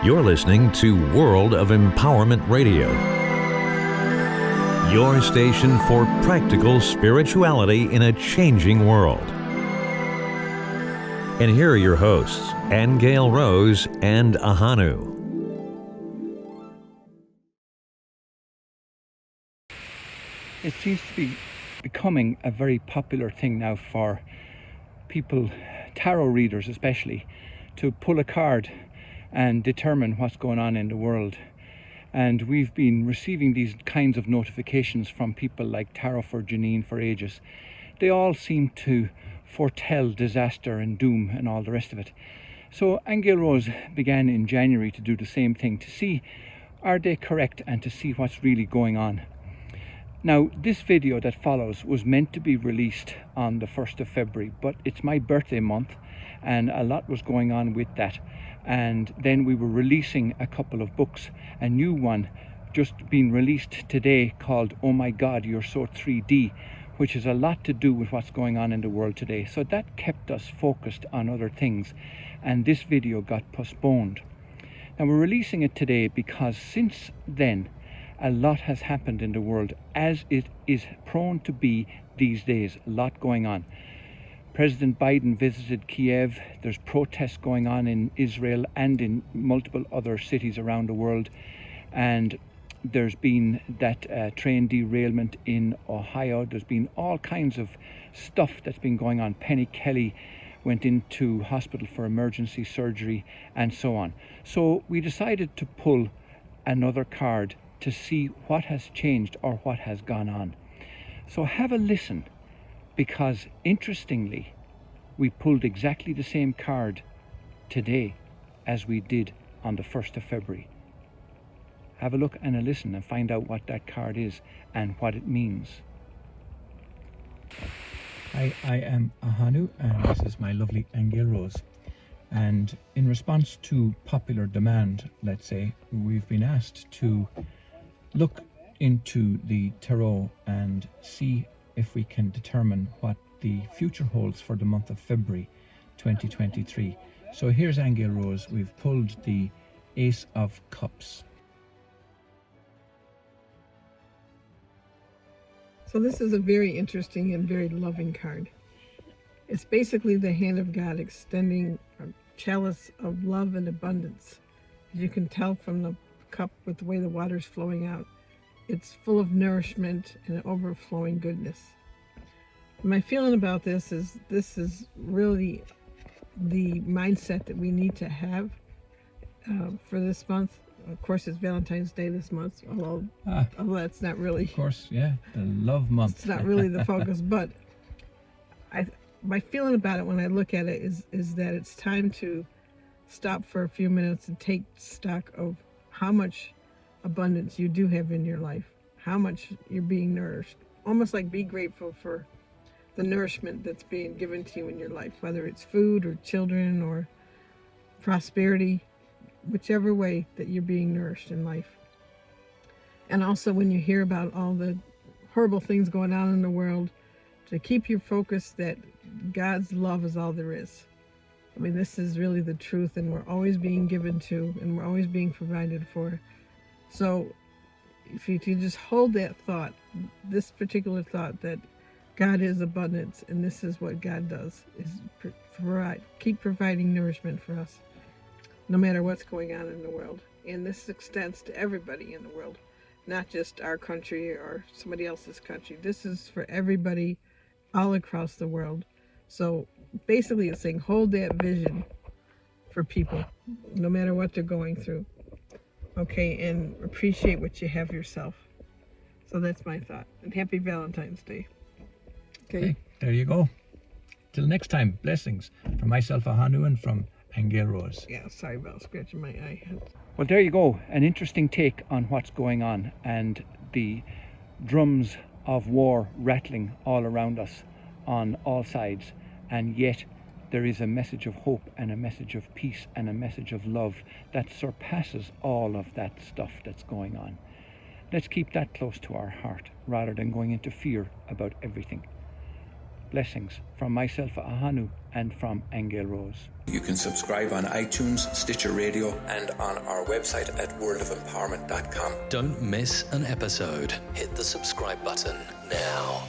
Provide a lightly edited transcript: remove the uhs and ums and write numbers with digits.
You're listening to World of Empowerment Radio, your station for practical spirituality in a changing world. And here are your hosts, Aingeal Rose and Ahonu. It seems to be becoming a very popular thing now for people, tarot readers especially, to pull a card and determine what's going on in the world. And we've been receiving these kinds of notifications from people like Tarot for Janine for ages. They all seem to foretell disaster and doom and all the rest of it. So Aingeal Rose began in January to do the same thing, to see are they correct and to see what's really going on. Now, this video that follows was meant to be released on the 1st of February, but it's my birthday month and a lot was going on with that. And then we were releasing a couple of books, a new one just being released today called OMG Your So 3D, which has a lot to do with what's going on in the world today. So that kept us focused on other things, and this video got postponed. Now we're releasing it today because since then a lot has happened in the world, as it is prone to be these days. A lot going on. President Biden visited Kiev. There's protests going on in Israel and in multiple other cities around the world. And there's been that train derailment in Ohio. There's been all kinds of stuff that's been going on. Penny Kelly went into hospital for emergency surgery and so on. So we decided to pull another card to see what has changed or what has gone on. So have a listen, because interestingly, we pulled exactly the same card today as we did on the 1st of February. Have a look and a listen and find out what that card is and what it means. Hi, I am Ahonu and this is my lovely Aingeal Rose. And in response to popular demand, let's say, we've been asked to look into the tarot and see if we can determine what the future holds for the month of February 2023. So here's Aingeal Rose. We've pulled the Ace of Cups. So this is a very interesting and very loving card. It's basically the hand of God extending a chalice of love and abundance. As you can tell from the cup with the way the water's flowing out, it's full of nourishment and overflowing goodness. My feeling about this is really the mindset that we need to have for this month. Of course, it's Valentine's Day this month, although that's not really. Of course, yeah, the love month. It's not really the focus, but my feeling about it when I look at it is that it's time to stop for a few minutes and take stock of how much abundance you do have in your life, how much you're being nourished. Almost like be grateful for the nourishment that's being given to you in your life, whether it's food or children or prosperity, whichever way that you're being nourished in life. And also when you hear about all the horrible things going on in the world, to keep your focus that God's love is all there is. I mean, this is really the truth, and we're always being given to, and we're always being provided for. So if you just hold that thought, this particular thought that God is abundance and this is what God does, is keep providing nourishment for us, no matter what's going on in the world. And this extends to everybody in the world, not just our country or somebody else's country. This is for everybody all across the world. So basically it's saying hold that vision for people, no matter what they're going through. Okay, and appreciate what you have yourself. So that's my thought. And happy Valentine's Day. Okay, there you go. Till next time, blessings from myself, Ahonu, and from Aingeal Rose. Yeah, sorry about scratching my eye. Well, there you go. An interesting take on what's going on and the drums of war rattling all around us on all sides. And yet there is a message of hope and a message of peace and a message of love that surpasses all of that stuff that's going on. Let's keep that close to our heart rather than going into fear about everything. Blessings from myself, Ahonu, and from Aingeal Rose. You can subscribe on iTunes, Stitcher Radio, and on our website at worldofempowerment.com. Don't miss an episode. Hit the subscribe button now.